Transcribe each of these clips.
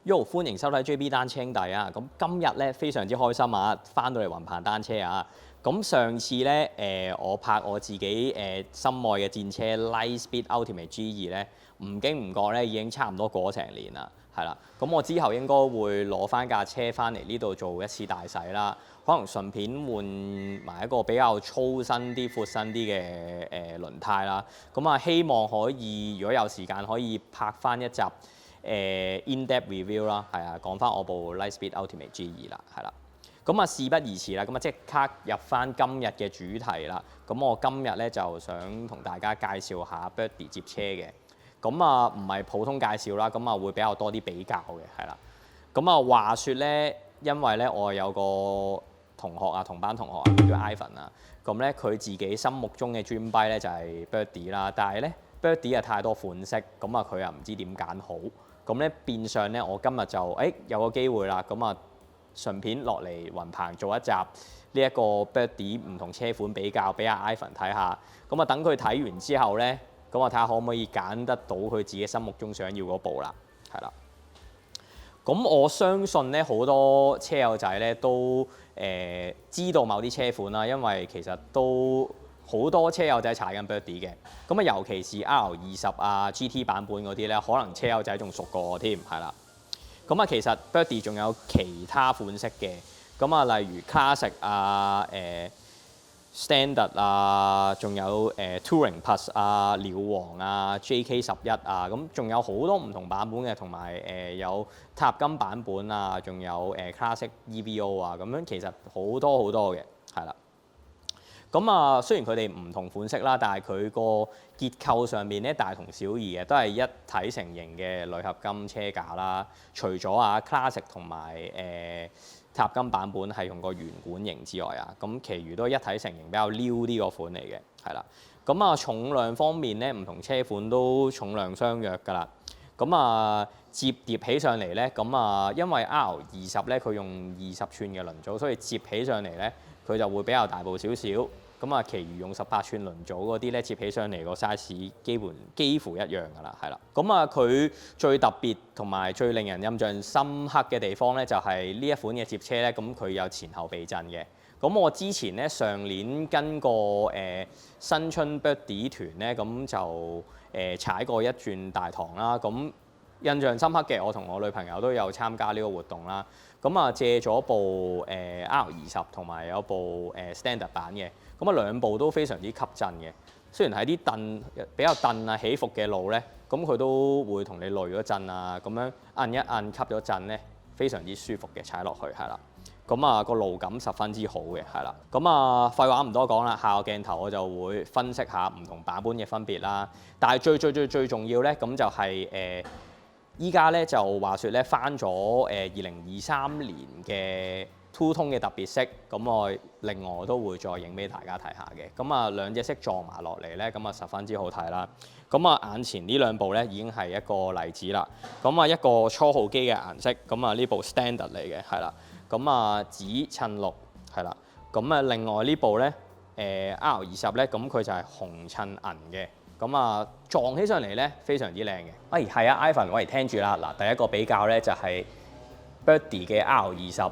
Yo，歡迎收睇 JB 單車兄弟啊！咁今日咧非常之開心啊，翻到嚟雲棚單車啊！咁上次咧我拍我自己心愛嘅戰車 Lightspeed Ultimate G2咧，唔經唔覺咧已經差唔多過成年啦，係啦。咁我之後應該會攞翻架車翻嚟呢度做一次大洗啦，可能順便換埋一個比較粗身啲、闊身啲嘅輪胎啦。咁啊，希望可以如果有時間可以拍翻一集。in-depth review 啦，係啊，講翻我部 Lightspeed Ultimate G2啦，係啦。咁啊，事不宜遲啦，咁啊即刻入翻今日嘅主題啦。咁我今日咧就想同大家介紹下 Birdy 摺車嘅。咁啊，唔係普通介紹啦，咁啊會比較多啲比較嘅，係啦。咁啊話說咧，因為咧我有個同學啊，同班同學啊，佢叫 Ivan 啊。咁咧佢自己心目中嘅 dream bike 咧就係 Birdy 啦，但係咧 Birdy 啊太多款式，咁啊佢又唔知點揀好。咁咧變相咧，我今日就有個機會啦，咁啊順便落嚟雲棚做一集呢一個 Birdy 唔同車款比較，俾阿 Ivan 睇下。咁啊等佢睇完之後咧，咁我睇下可唔可以揀得到佢自己心目中想要嗰部啦，係啦。咁我相信咧好多車友仔咧都知道某啲車款啦，因為其實都好多車友仔踩緊 Birdy 嘅，咁啊尤其是 R20啊、GT 版本嗰啲咧，可能車友仔仲熟過我添，係啦。咁啊其實 Birdy 仲有其他款式嘅，咁啊例如 Classic 啊、Standard 啊，仲有Touring Plus 啊、鳥王啊、JK11啊，咁仲有好多唔同版本嘅，同埋有塔金版本啊，仲有Classic EVO 啊，咁樣其實好多好多嘅，係啦。咁啊，雖然佢哋唔同款式啦，但係佢個結構上面咧大同小異嘅，都係一體成型嘅鋁合金車架啦。除咗啊 Classic 同埋塔金版本係用個圓管型之外啊，咁其餘都一體成型比較溜啲個款嚟嘅，係啦。咁啊重量方面咧，唔同車款都重量相若㗎啦。咁啊摺起上嚟咧，咁啊因為 R20咧佢用20寸嘅輪組，所以摺起上嚟咧佢就會比較大部少少。咁啊，其餘用18寸輪組嗰啲咧，摺起上嚟個 size 幾乎一樣㗎啦，係啦。咁啊，佢最特別同埋最令人印象深刻嘅地方咧，就係呢一款嘅摺車咧，咁佢有前後避震嘅。咁我之前咧上年跟個新春 Birdy 團咧，咁就踩過一轉大棠啦。咁印象深刻嘅，我同我女朋友都有參加呢個活動啦。咁啊，借咗部R20同埋有部Standard 版嘅。咁啊兩部都非常之吸震嘅，雖然喺啲比較蹬啊起伏嘅路咧，咁佢都會同你累咗震啊，咁樣摁一摁吸咗震咧，非常之舒服嘅踩落去係啦。咁啊個路感十分之好嘅係啦。咁啊廢話唔多講啦，下個鏡頭我就會分析下唔同版本嘅分別啦。但係最重要咧，咁就係依家咧就話說咧翻咗2023年嘅Two Tone嘅特別色，咁我另外都會再影俾大家睇下嘅。咁啊兩隻色撞埋落嚟咧，咁啊十分之好睇啦。咁啊眼前呢兩部咧已經係一個例子啦。咁啊一個初號機嘅顏色，咁啊呢部 Standard 嚟嘅，係啦。咁啊紫襯綠，係啦。咁啊另外呢部咧R20咧，咁佢就係紅襯銀嘅。咁啊撞起上嚟咧非常之靚嘅。係啊 ，Ivan， 喂聽住啦。嗱，第一個比較咧就係 Birdy 嘅 R20。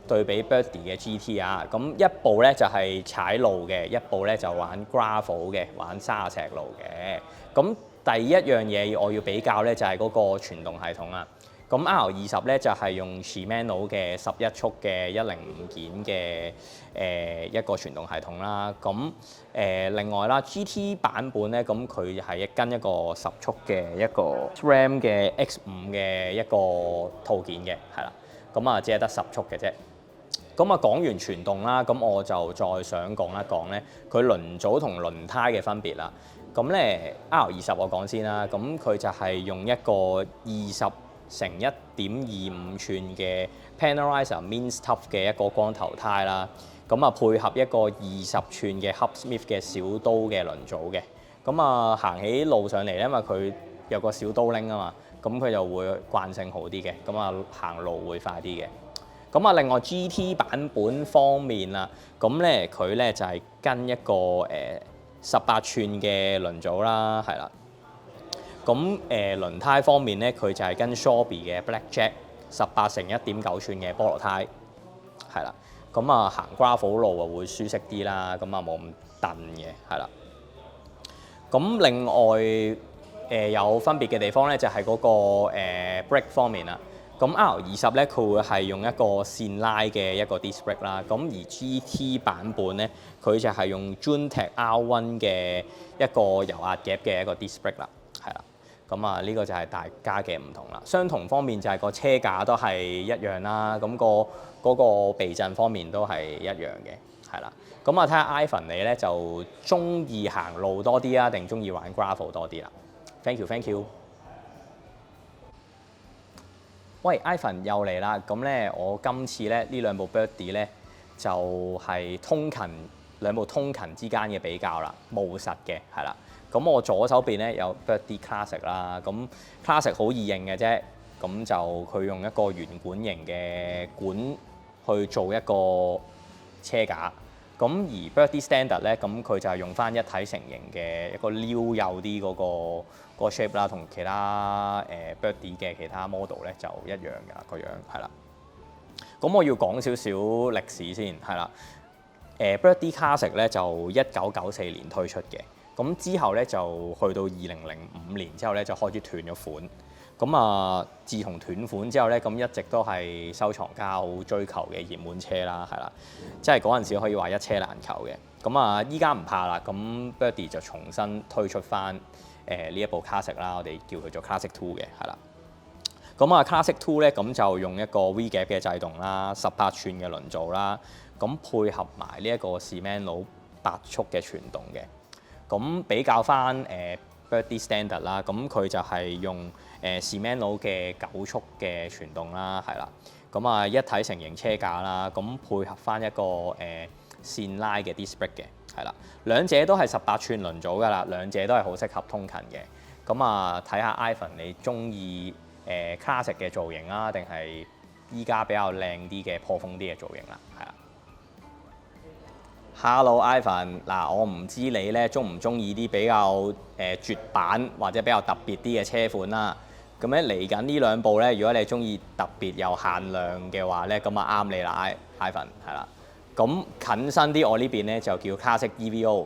對比 Birdy 嘅 GT 啊，咁一部咧就係踩路嘅，一部咧就玩 gravel 嘅，玩沙石路嘅。咁第一樣嘢我要比較咧就係嗰個傳動系統啊。咁 R20咧就係用 Shimano 嘅11速嘅105件嘅一個傳動系統啦。咁另外啦 GT 版本咧，咁佢係跟一個10速嘅一個 SRAM 嘅 X5嘅一個套件嘅，係啦。咁啊只係得10速嘅啫。咁啊講完傳動啦，咁我就再想講一講咧，佢輪組同輪胎嘅分別啦。咁咧 R20我講先啦，咁佢就係用一個20×1.25寸嘅 Panarizer Mince Tough 嘅一個光頭胎啦。咁啊配合一個20寸嘅 Hub Smith 嘅小刀嘅輪組嘅。咁啊行起路上嚟，因為佢有個小刀拎啊嘛，咁佢就會慣性好啲嘅，咁啊行路會快啲嘅。咁啊，另外 GT 版本方面啊，咁咧佢咧就係跟一個18寸嘅輪組啦，係啦。咁輪胎方面咧，佢就係跟 Shorby 嘅 Blackjack 18×1.9寸嘅菠蘿胎，係啦。咁啊行 gravel 路啊會舒適啲啦，咁啊冇咁蹬嘅，係啦。咁另外有分別嘅地方咧，就係嗰個brake 方面啦。咁 R20咧，佢會係用一個線拉嘅一個 disc brake 啦。咁而 GT 版本咧，佢就係用 Juntec R1 嘅一個油壓夾嘅一個 disc brake 啦，係啦。咁啊，呢個就係大家嘅唔同啦。相同方面就係個車架都係一樣啦。咁嗰個避震方面都係一樣嘅，係啦。咁啊，睇下 Ivan 你咧就中意行路多啲啊，定中意玩 gravel 多啲啦？Thank you。喂，Ivan 又嚟啦。咁咧，我今次咧呢兩部 Birdie 咧就係兩部通勤之間嘅比較啦，務實嘅係啦。咁我左手邊咧有 Birdie Classic 啦。咁 Classic 好易認嘅啫。咁就佢用一個圓管型嘅管去做一個車架。咁而 Birdie Standard 咧，咁佢就係用翻一體成型嘅一個撩幼啲嗰個 shape 啦，同其他Birdie 嘅其他 model 咧就一樣㗎個樣係啦。咁我要講少少歷史先係啦。Birdie Classic 咧就1994年推出嘅，咁之後咧就去到2005年之後咧就開始斷咗款。咁啊，自從斷款之後咧，咁一直都係收藏家好追求嘅熱門車啦，係啦，即係嗰陣時可以話一車難求嘅。咁啊，依家唔怕啦，咁 Birdie 就重新推出翻呢一部 Classic 啦，我哋叫佢做 Classic Two 嘅，係啦。咁啊 Classic Two 咧，咁就用一個 V 夾嘅制動啦，18寸嘅輪組啦，咁配合埋呢一個 Shimano 8速嘅傳動嘅。咁比較翻Birdie Standard 啦，咁佢就係用Shimano 嘅9速嘅傳動啦，係啦。咁啊一體成型車架啦，咁配合翻一個線拉嘅 disc brake 嘅，係啦。兩者都係18寸輪組㗎啦，兩者都係好適合通勤嘅。咁啊睇下 Ivan 你中意Classic 嘅造型啊，定係依家比較靚啲嘅破風啲嘅造型啦，係啦。Hello Ivan， 嗱我唔知你咧中唔中意啲比較絕版或者比較特別啲嘅車款啦。咁咧嚟緊呢兩部咧，如果你中意特別有限量嘅話咧，咁啊啱你啦 ，Ivan 係啦。咁近身啲我呢邊咧就叫 Classic EVO。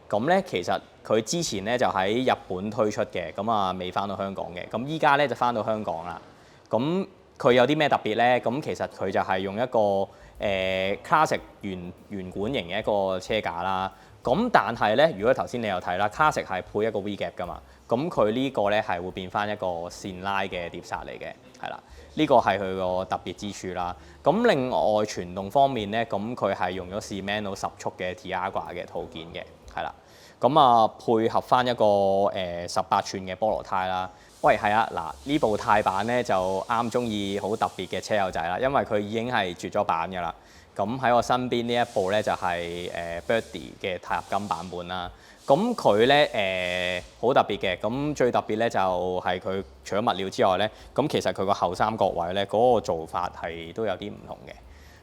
咁咧其實佢之前咧就喺日本推出嘅，咁啊未翻到香港嘅。咁依家咧就翻到香港啦。咁佢有啲咩特別咧？咁其實佢就係用一個Classic 圓管型嘅一個車架啦。咁但係咧，如果頭先你有睇啦 ，Classic 係配一個 V 夾㗎嘛。咁佢呢個咧係會變翻一個線拉嘅碟剎嚟嘅，係啦。呢個係佢個特別之處啦。咁另外傳動方面咧，咁佢係用咗 Shimano 10速嘅 Tiagra 嘅套件嘅，係啦。咁啊配合翻一個18寸嘅菠蘿胎啦。喂，係啊，嗱呢部泰版咧就啱中意好特別嘅車友仔啦，因為佢已經係絕咗版㗎啦。咁喺我身邊呢一部咧就係Birdie 嘅鈦合金版本啦。咁佢咧好特別嘅，咁最特別咧就係佢除咗物料之外咧，咁其實佢個後三角位咧嗰個做法係都有啲唔同嘅。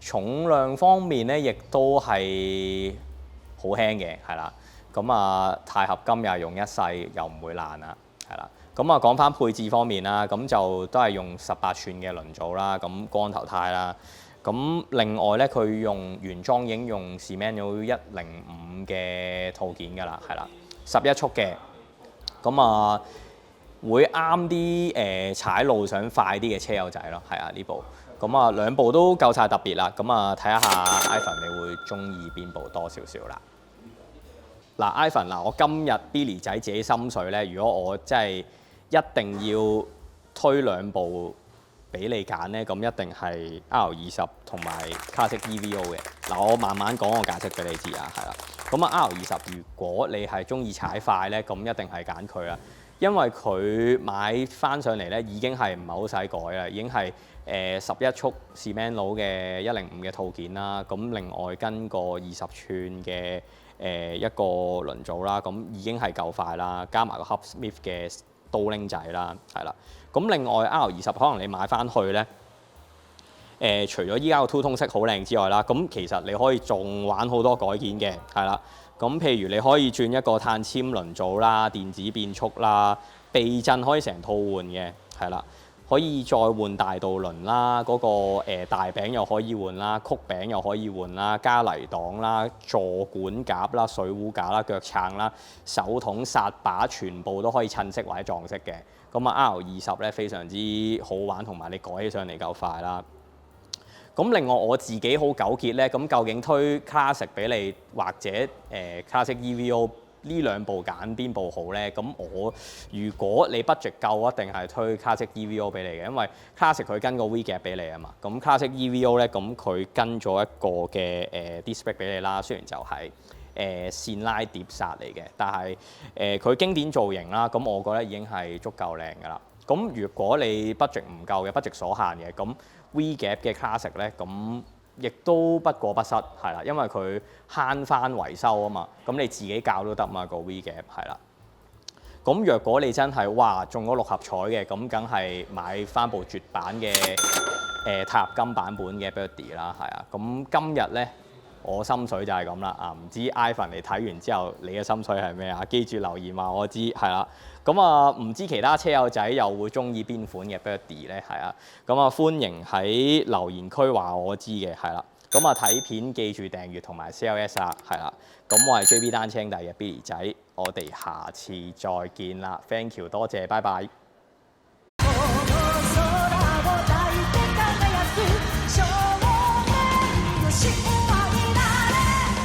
重量方面咧，亦都係好輕嘅，係啦。咁啊鈦合金又係用一世，又唔會爛啊，係啦。咁啊講翻配置方面啦，咁就都係用18寸嘅輪組啦，咁光頭胎啦。咁另外咧，佢原裝已經用 Shimano 105嘅套件㗎啦，係啦，11速嘅。咁啊會啱啲踩路想快啲嘅車友仔咯，係啊呢部。咁啊兩部都夠晒特別啦。咁啊睇下 Ivan 你會中意邊部多少少啦。嗱 Ivan 嗱，我今日 Billy 仔自己心水咧，如果我真係一定要推兩部俾你揀咧，咁一定係 R20同埋 Classic EVO 嘅。嗱，我慢慢講，我解釋俾你知啊，係啦。咁啊 R20，如果你係中意踩快咧，咁一定係揀佢啦，因為佢買翻上嚟咧已經係唔係好使改啦，已經係11速 Shimano 嘅105嘅套件啦。咁另外跟個20寸嘅一個輪組啦，咁已經係夠快啦，加埋個 Hub Smith 嘅刀拎仔啦，係啦。咁另外 R20可能你買翻去咧，除咗依家個 Two 通式好靚之外啦，咁其實你可以仲玩好多改件嘅，係啦。咁譬如你可以轉一個碳纖輪組啦、電子變速啦、避震可以成套換嘅，係啦。可以再換大道輪啦，嗰、個大餅又可以換啦，曲餅又可以換啦，加泥擋啦、座管夾啦、水壺架啦、腳撐啦、手筒、剎把，全部都可以襯色或者撞色嘅。咁啊 R20咧非常之好玩，同埋你改起上嚟夠快啦。咁另外我自己好糾結咧，咁究竟推 Classic 俾你或者Classic EVO 呢兩部揀邊部好咧？咁如果你 budget 夠，一定係推 Classic EVO 俾你嘅，因為 Classic 佢跟個 V gap 俾你啊嘛。咁 Classic EVO 咧，咁佢跟咗一個嘅disc brake 俾你啦，雖然就係線拉碟剎嚟嘅，但係佢經典造型啦，咁我覺得已經係足夠靚㗎啦。咁如果你 budget 唔夠嘅，budget 所限嘅，咁 V gap 嘅 Classic 咧，咁亦都不過不失，係啦，因為佢慳翻維修啊嘛，咁你自己校都得嘛個 V gap，係啦。咁若果你真係哇中咗六合彩嘅，咁梗係買翻部絕版嘅鈦合金版本嘅 Birdie 啦，係啊。咁今日咧我心水就係咁啦啊，唔知 Ivan 你睇完之後你嘅心水係咩啊？記住留言話我知，係啦。咁啊，唔知其他車友仔又會中意邊款嘅 Birdie 咧？係啊，咁啊歡迎喺留言區話我知嘅，係啦。咁啊睇片記住訂閱同埋 CLS 啊，係啦。咁我係 JB 單車兄弟嘅 Billy 仔，我哋下次再見啦 ，thank you，多謝，拜拜。